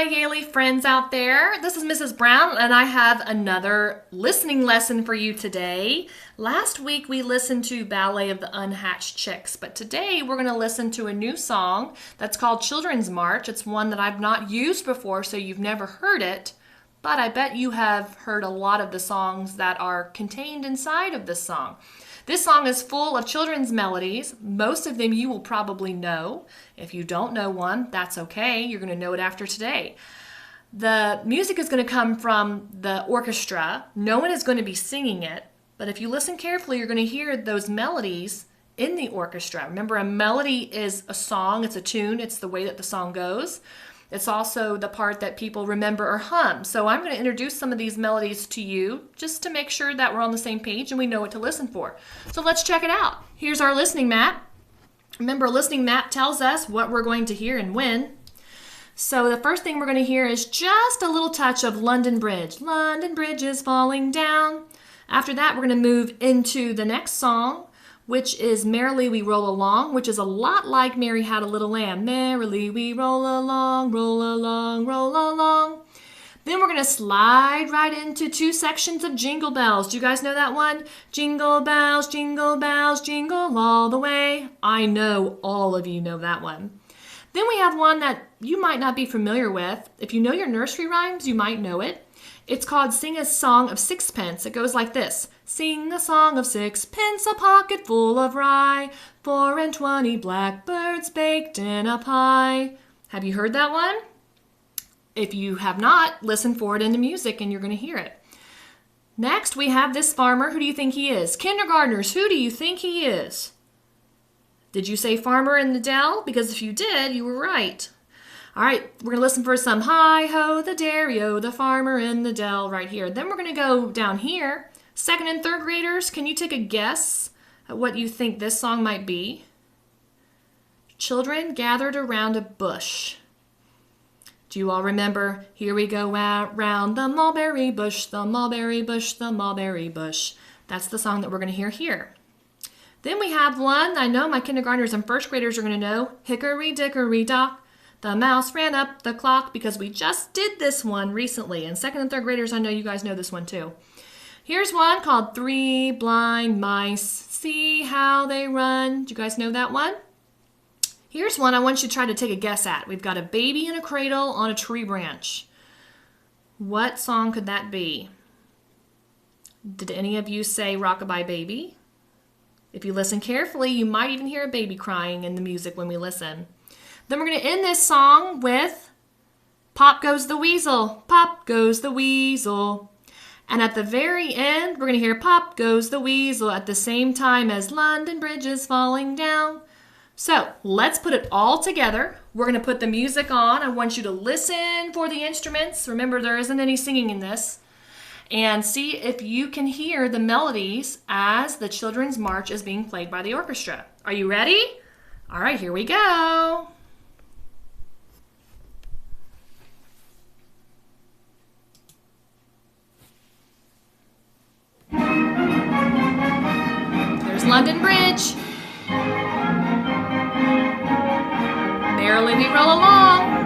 my Yaley friends out there. This is Mrs. Brown, and I have another listening lesson for you today. Last week we listened to Ballet of the Unhatched Chicks, but today we're going to listen to a new song that's called Children's March. It's one that I've not used before, so you've never heard it, but I bet you have heard a lot of the songs that are contained inside of this song. This song is full of children's melodies. Most of them you will probably know. If you don't know one, that's okay. You're going to know it after today. The music is going to come from the orchestra. No one is going to be singing it, but if you listen carefully, you're going to hear those melodies in the orchestra. Remember, a melody is a song, it's a tune, it's the way that the song goes. It's also the part that people remember or hum. So I'm going to introduce some of these melodies to you just to make sure that we're on the same page and we know what to listen for. So let's check it out. Here's our listening map. Remember, a listening map tells us what we're going to hear and when. So the first thing we're going to hear is just a little touch of London Bridge. London Bridge is falling down. After that, we're going to move into the next song, which is Merrily We Roll Along, which is a lot like Mary Had a Little Lamb. Merrily we roll along, roll along, roll along. Then we're going to slide right into two sections of Jingle Bells. Do you guys know that one? Jingle bells, jingle all the way. I know all of you know that one. Then we have one that you might not be familiar with. If you know your nursery rhymes, you might know it. It's called Sing a Song of Sixpence. It goes like this. Sing a song of sixpence, a pocket full of rye, 24 blackbirds baked in a pie. Have you heard that one? If you have not, listen for it in the music and you're going to hear it. Next, we have this farmer. Who do you think he is? Kindergartners, who do you think he is? Did you say Farmer in the Dell? Because if you did, you were right. All right, we're going to listen for some Hi-ho, the dairy-o, the farmer in the dell right here. Then we're going to go down here. Second and third graders, can you take a guess at what you think this song might be? Children gathered around a bush. Do you all remember? Here we go out round the mulberry bush, the mulberry bush, the mulberry bush. That's the song that we're going to hear here. Then we have one I know my kindergartners and first graders are going to know. Hickory dickory dock. The mouse ran up the clock, because we just did this one recently. And second and third graders, I know you guys know this one too. Here's one called Three Blind Mice. See how they run. Do you guys know that one? Here's one I want you to try to take a guess at. We've got a baby in a cradle on a tree branch. What song could that be? Did any of you say Rockabye Baby? If you listen carefully, you might even hear a baby crying in the music when we listen. Then we're going to end this song with Pop Goes the Weasel, Pop Goes the Weasel. And at the very end, we're going to hear Pop Goes the Weasel at the same time as London Bridge is falling down. So let's put it all together. We're going to put the music on. I want you to listen for the instruments. Remember, there isn't any singing in this. And see if you can hear the melodies as the Children's March is being played by the orchestra. Are you ready? All right, here we go. London Bridge. Merrily we roll along.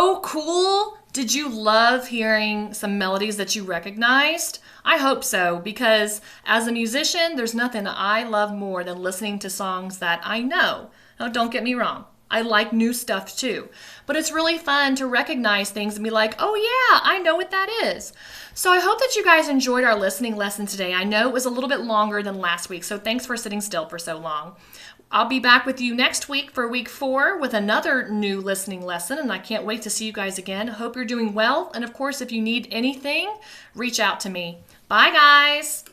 so cool? Did you love hearing some melodies that you recognized? I hope so, because as a musician, there's nothing I love more than listening to songs that I know. Now, don't get me wrong. I like new stuff too. But it's really fun to recognize things and be like, oh yeah, I know what that is. So I hope that you guys enjoyed our listening lesson today. I know it was a little bit longer than last week, so thanks for sitting still for so long. I'll be back with you next week for week 4 with another new listening lesson, and I can't wait to see you guys again. Hope you're doing well, and of course, if you need anything, reach out to me. Bye, guys.